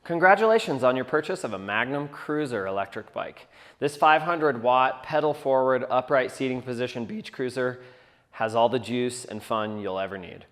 Congratulations on your purchase of a Magnum Cruiser electric bike. This 500-watt, pedal-forward, upright seating position beach cruiser has all the juice and fun you'll ever need.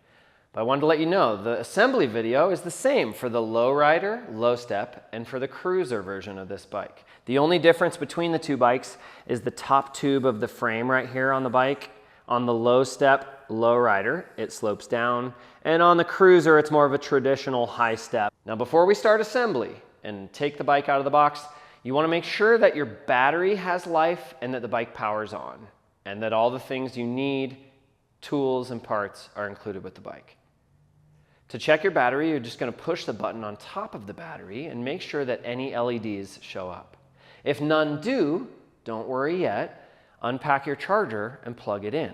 But I wanted to let you know, the assembly video is the same for the lowrider, low step, and for the cruiser version of this bike. The only difference between the two bikes is the top tube of the frame right here on the bike. On the low step, low rider, it slopes down, and on the cruiser, it's more of a traditional high step. Now, before we start assembly and take the bike out of the box, you want to make sure that your battery has life and that the bike powers on, and that all the things you need, tools and parts, are included with the bike. To check your battery, you're just going to push the button on top of the battery and make sure that any LEDs show up. If none do, don't worry yet. Unpack your charger and plug it in.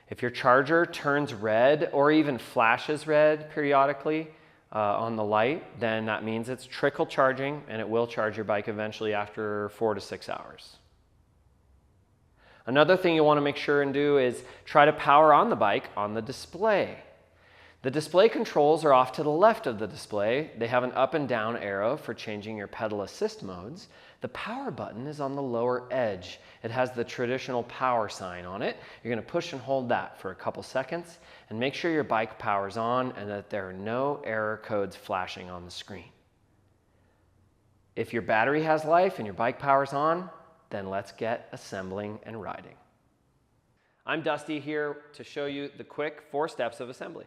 If your charger turns red or even flashes red periodically on the light, then that means it's trickle charging and it will charge your bike eventually after 4 to 6 hours. Another thing you want to make sure and do is try to power on the bike on the display. The display controls are off to the left of the display. They have an up and down arrow for changing your pedal assist modes. The power button is on the lower edge. It has the traditional power sign on it. You're going to push and hold that for a couple seconds and make sure your bike powers on and that there are no error codes flashing on the screen. If your battery has life and your bike powers on, then let's get assembling and riding. I'm Dusty here to show you the quick 4 steps of assembly.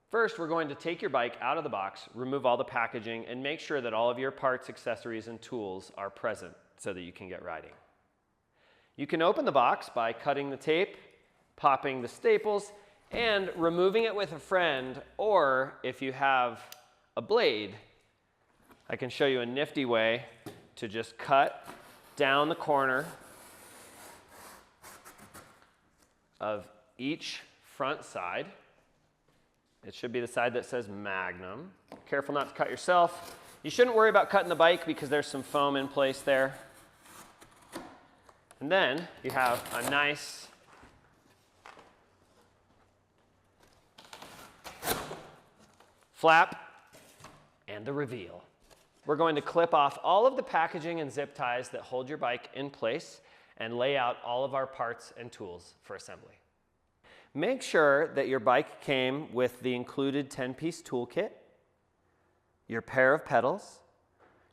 First, we're going to take your bike out of the box, remove all the packaging, and make sure that all of your parts, accessories, and tools are present so that you can get riding. You can open the box by cutting the tape, popping the staples, and removing it with a friend, or if you have a blade, I can show you a nifty way to just cut down the corner of each front side. It should be the side that says Magnum. Careful not to cut yourself. You shouldn't worry about cutting the bike because there's some foam in place there. And then you have a nice flap and the reveal. We're going to clip off all of the packaging and zip ties that hold your bike in place and lay out all of our parts and tools for assembly. Make sure that your bike came with the included 10-piece toolkit, your pair of pedals,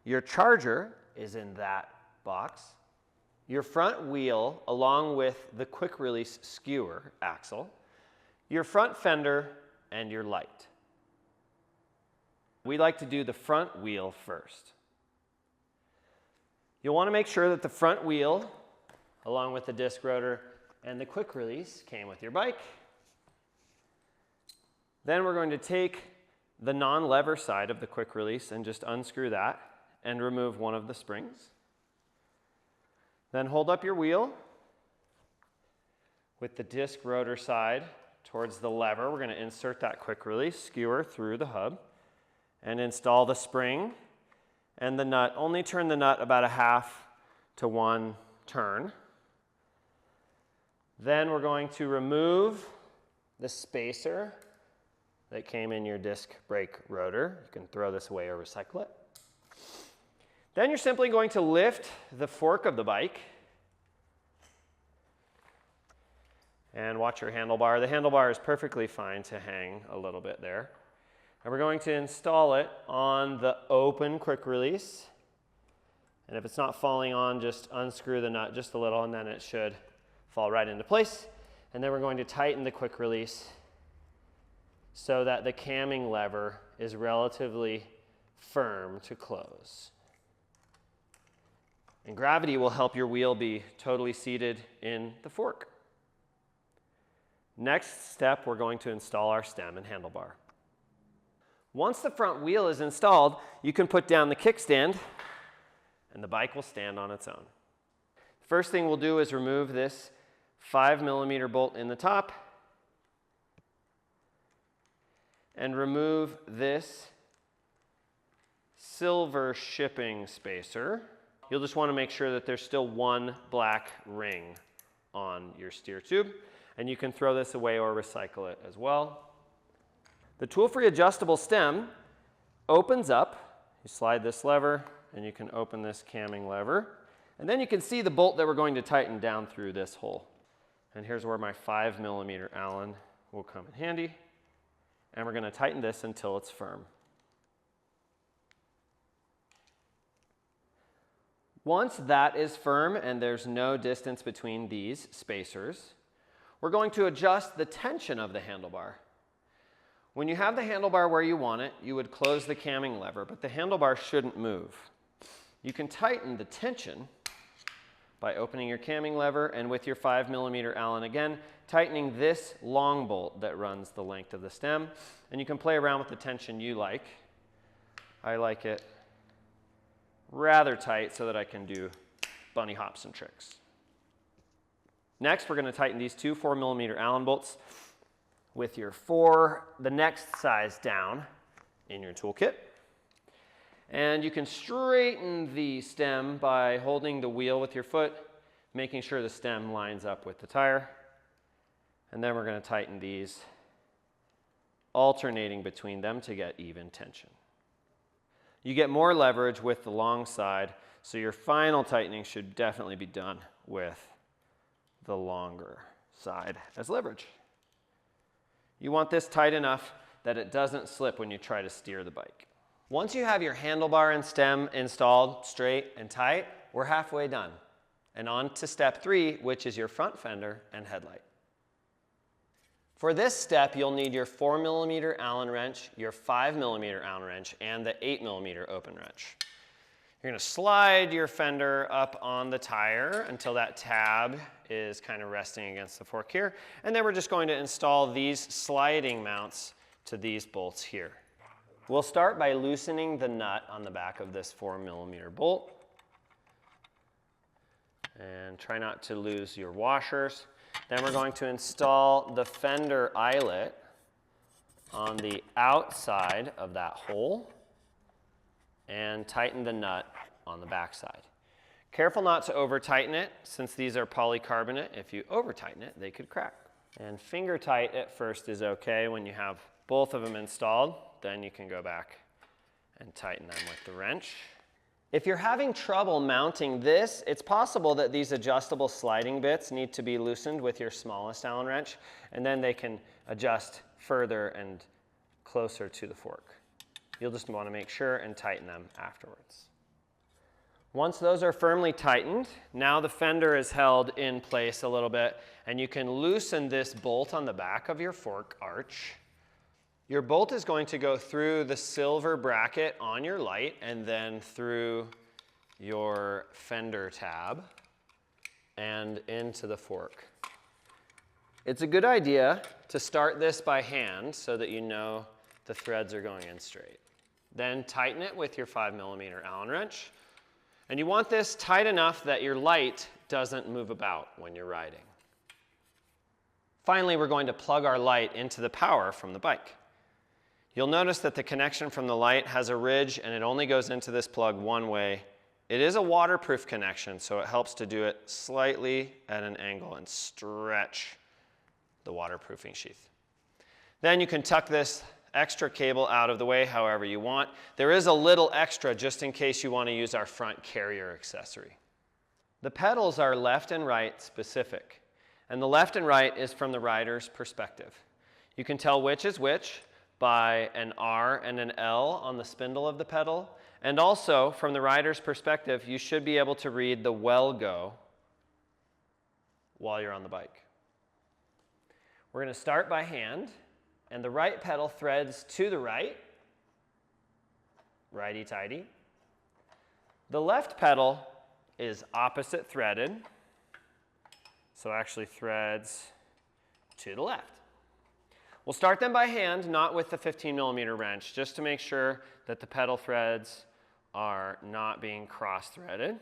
your charger is in that box, your front wheel along with the quick release skewer axle, your front fender, and your light. We like to do the front wheel first. You'll want to make sure that the front wheel, along with the disc rotor and the quick release, came with your bike. Then we're going to take the non-lever side of the quick release and just unscrew that and remove one of the springs. Then hold up your wheel with the disc rotor side towards the lever. We're going to insert that quick release skewer through the hub and install the spring and the nut. Only turn the nut about a 1/2 to 1 turn. Then we're going to remove the spacer that came in your disc brake rotor. You can throw this away or recycle it. Then you're simply going to lift the fork of the bike and watch your handlebar. The handlebar is perfectly fine to hang a little bit there. And we're going to install it on the open quick release. And if it's not falling on, just unscrew the nut just a little and then it should fall right into place. And then we're going to tighten the quick release so that the camming lever is relatively firm to close. And gravity will help your wheel be totally seated in the fork. Next step, we're going to install our stem and handlebar. Once the front wheel is installed, you can put down the kickstand and the bike will stand on its own. First thing we'll do is remove this 5mm bolt in the top and remove this silver shipping spacer. You'll just want to make sure that there's still one black ring on your steer tube, and you can throw this away or recycle it as well. The tool-free adjustable stem opens up You slide this lever, and you can open this camming lever. And then you can see the bolt that we're going to tighten down through this hole. And here's where my 5mm Allen will come in handy. And we're going to tighten this until it's firm. Once that is firm and there's no distance between these spacers, we're going to adjust the tension of the handlebar. When you have the handlebar where you want it, you would close the camming lever, but the handlebar shouldn't move. You can tighten the tension by opening your camming lever and with your 5mm Allen again, tightening this long bolt that runs the length of the stem. And you can play around with the tension you like. I like it rather tight so that I can do bunny hops and tricks. Next, we're going to tighten these two 4mm Allen bolts with the next size down in your toolkit. And you can straighten the stem by holding the wheel with your foot, making sure the stem lines up with the tire. And then we're going to tighten these, alternating between them to get even tension. You get more leverage with the long side, so your final tightening should definitely be done with the longer side as leverage. You want this tight enough that it doesn't slip when you try to steer the bike. Once you have your handlebar and stem installed straight and tight, we're halfway done. And on to step 3, which is your front fender and headlight. For this step, you'll need your 4mm Allen wrench, your 5mm Allen wrench, and the 8mm open wrench. You're going to slide your fender up on the tire until that tab is kind of resting against the fork here. And then we're just going to install these sliding mounts to these bolts here. We'll start by loosening the nut on the back of this 4mm bolt. And try not to lose your washers. Then we're going to install the fender eyelet on the outside of that hole and tighten the nut on the back side. Careful not to over tighten it, since these are polycarbonate. If you over tighten it, they could crack. And finger tight at first is okay. When you have both of them installed, then you can go back and tighten them with the wrench. If you're having trouble mounting this, it's possible that these adjustable sliding bits need to be loosened with your smallest Allen wrench, and then they can adjust further and closer to the fork. You'll just want to make sure and tighten them afterwards. Once those are firmly tightened, now the fender is held in place a little bit, and you can loosen this bolt on the back of your fork arch. Your bolt is going to go through the silver bracket on your light and then through your fender tab and into the fork. It's a good idea to start this by hand so that you know the threads are going in straight. Then tighten it with your 5mm Allen wrench. And you want this tight enough that your light doesn't move about when you're riding. Finally, we're going to plug our light into the power from the bike. You'll notice that the connection from the light has a ridge and it only goes into this plug one way. It is a waterproof connection, so it helps to do it slightly at an angle and stretch the waterproofing sheath. Then you can tuck this extra cable out of the way however you want. There is a little extra just in case you want to use our front carrier accessory. The pedals are left and right specific, and the left and right is from the rider's perspective. You can tell which is which by an R and an L on the spindle of the pedal, and also from the rider's perspective, you should be able to read the well go while you're on the bike. We're going to start by hand, and the right pedal threads to the right, righty-tighty. The left pedal is opposite threaded, so actually threads to the left. We'll start them by hand, not with the 15mm wrench, just to make sure that the pedal threads are not being cross-threaded.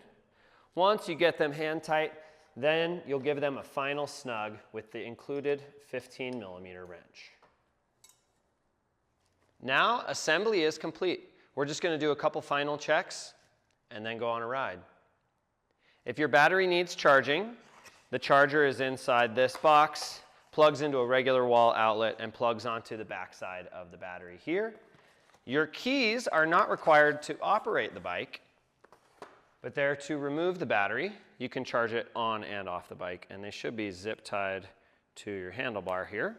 Once you get them hand tight, then you'll give them a final snug with the included 15mm wrench. Now, assembly is complete. We're just going to do a couple final checks and then go on a ride. If your battery needs charging, the charger is inside this box, plugs into a regular wall outlet, and plugs onto the back side of the battery here. Your keys are not required to operate the bike, but they're to remove the battery. You can charge it on and off the bike, and they should be zip tied to your handlebar here.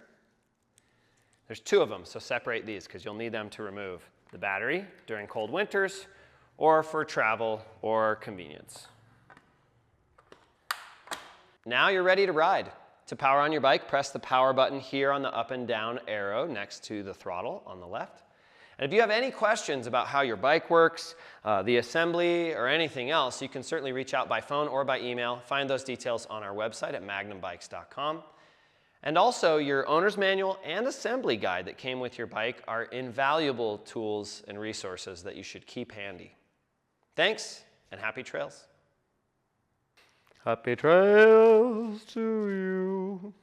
There's 2 of them, so separate these because you'll need them to remove the battery during cold winters or for travel or convenience. Now you're ready to ride. To power on your bike, press the power button here on the up and down arrow next to the throttle on the left. And if you have any questions about how your bike works, the assembly, or anything else, you can certainly reach out by phone or by email. Find those details on our website at magnumbikes.com. And also, your owner's manual and assembly guide that came with your bike are invaluable tools and resources that you should keep handy. Thanks, and happy trails. Happy trails to you.